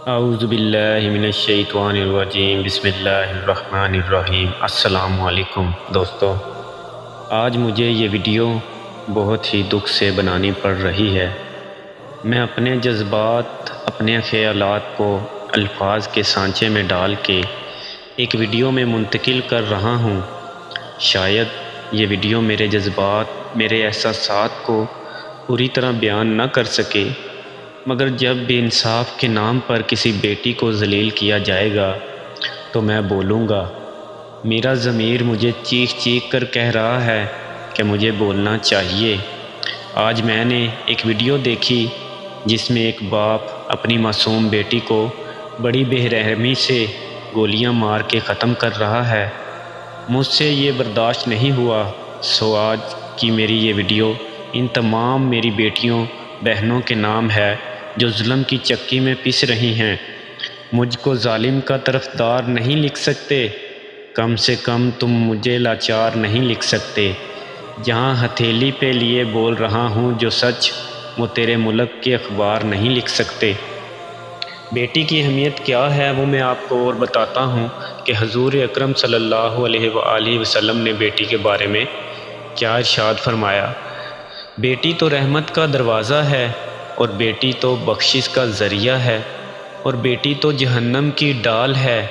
اعوذ باللہ من الشیطان الرجیم، بسم اللہ الرحمن الرحیم۔ السلام علیکم دوستو، آج مجھے یہ ویڈیو بہت ہی دکھ سے بنانی پڑ رہی ہے۔ میں اپنے جذبات، اپنے خیالات کو الفاظ کے سانچے میں ڈال کے ایک ویڈیو میں منتقل کر رہا ہوں۔ شاید یہ ویڈیو میرے جذبات، میرے احساسات کو پوری طرح بیان نہ کر سکے، مگر جب بھی انصاف کے نام پر کسی بیٹی کو ذلیل کیا جائے گا تو میں بولوں گا۔ میرا ضمیر مجھے چیخ چیخ کر کہہ رہا ہے کہ مجھے بولنا چاہیے۔ آج میں نے ایک ویڈیو دیکھی جس میں ایک باپ اپنی معصوم بیٹی کو بڑی بے رحمی سے گولیاں مار کے ختم کر رہا ہے۔ مجھ سے یہ برداشت نہیں ہوا، سو آج کی میری یہ ویڈیو ان تمام میری بیٹیوں بہنوں کے نام ہے جو ظلم کی چکی میں پس رہی ہیں۔ مجھ کو ظالم کا طرفدار نہیں لکھ سکتے، کم سے کم تم مجھے لاچار نہیں لکھ سکتے۔ جہاں ہتھیلی پہ لیے بول رہا ہوں جو سچ، وہ تیرے ملک کے اخبار نہیں لکھ سکتے۔ بیٹی کی اہمیت کیا ہے وہ میں آپ کو اور بتاتا ہوں کہ حضور اکرم صلی اللہ علیہ وآلہ وسلم نے بیٹی کے بارے میں کیا ارشاد فرمایا۔ بیٹی تو رحمت کا دروازہ ہے، اور بیٹی تو بخشش کا ذریعہ ہے، اور بیٹی تو جہنم کی ڈال ہے۔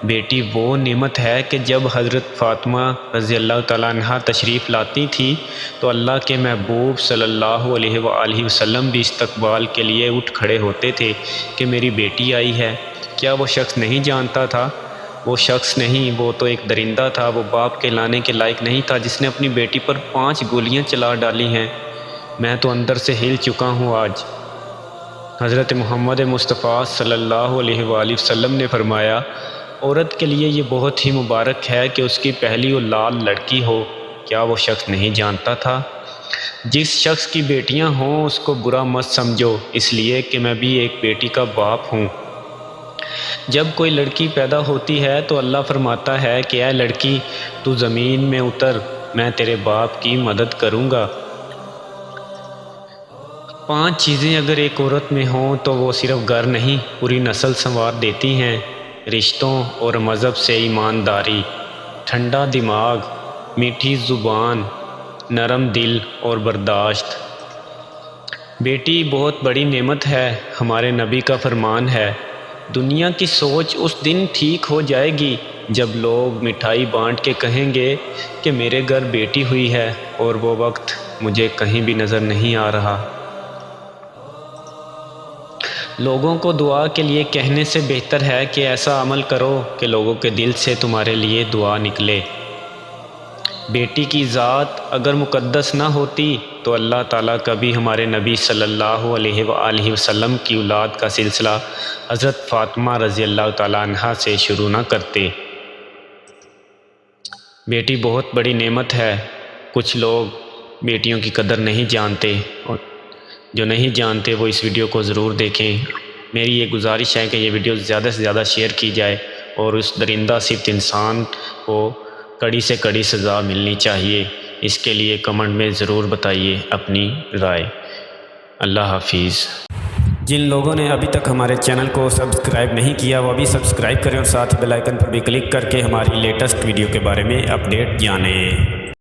بیٹی وہ نعمت ہے کہ جب حضرت فاطمہ رضی اللہ تعالیٰ عنہ تشریف لاتی تھی تو اللہ کے محبوب صلی اللہ علیہ وآلہ وسلم بھی استقبال کے لیے اٹھ کھڑے ہوتے تھے کہ میری بیٹی آئی ہے۔ کیا وہ شخص نہیں جانتا تھا؟ وہ شخص نہیں، وہ تو ایک درندہ تھا، وہ باپ کہلانے کے لائق نہیں تھا جس نے اپنی بیٹی پر 5 گولیاں چلا ڈالی ہیں۔ میں تو اندر سے ہل چکا ہوں آج۔ حضرت محمد مصطفیٰ صلی اللہ علیہ وآلہ وسلم نے فرمایا، عورت کے لیے یہ بہت ہی مبارک ہے کہ اس کی پہلی اولاد لڑکی ہو۔ کیا وہ شخص نہیں جانتا تھا؟ جس شخص کی بیٹیاں ہوں اس کو برا مت سمجھو، اس لیے کہ میں بھی ایک بیٹی کا باپ ہوں۔ جب کوئی لڑکی پیدا ہوتی ہے تو اللہ فرماتا ہے کہ اے لڑکی تو زمین میں اتر، میں تیرے باپ کی مدد کروں گا۔ 5 چیزیں اگر ایک عورت میں ہوں تو وہ صرف گھر نہیں، پوری نسل سنوار دیتی ہیں۔ رشتوں اور مذہب سے ایمانداری، ٹھنڈا دماغ، میٹھی زبان، نرم دل اور برداشت۔ بیٹی بہت بڑی نعمت ہے۔ ہمارے نبی کا فرمان ہے، دنیا کی سوچ اس دن ٹھیک ہو جائے گی جب لوگ مٹھائی بانٹ کے کہیں گے کہ میرے گھر بیٹی ہوئی ہے، اور وہ وقت مجھے کہیں بھی نظر نہیں آ رہا۔ لوگوں کو دعا کے لیے کہنے سے بہتر ہے کہ ایسا عمل کرو کہ لوگوں کے دل سے تمہارے لیے دعا نکلے۔ بیٹی کی ذات اگر مقدس نہ ہوتی تو اللہ تعالیٰ کبھی ہمارے نبی صلی اللہ علیہ وآلہ وسلم کی اولاد کا سلسلہ حضرت فاطمہ رضی اللہ تعالیٰ عنہا سے شروع نہ کرتے۔ بیٹی بہت بڑی نعمت ہے۔ کچھ لوگ بیٹیوں کی قدر نہیں جانتے، اور جو نہیں جانتے وہ اس ویڈیو کو ضرور دیکھیں۔ میری یہ گزارش ہے کہ یہ ویڈیو زیادہ سے زیادہ شیئر کی جائے، اور اس درندہ صفت انسان کو کڑی سے کڑی سزا ملنی چاہیے۔ اس کے لیے کمنٹ میں ضرور بتائیے اپنی رائے۔ اللہ حافظ۔ جن لوگوں نے ابھی تک ہمارے چینل کو سبسکرائب نہیں کیا وہ ابھی سبسکرائب کریں، اور ساتھ ہی بیل آئیکن پر بھی کلک کر کے ہماری لیٹسٹ ویڈیو کے بارے میں اپڈیٹ جانیں۔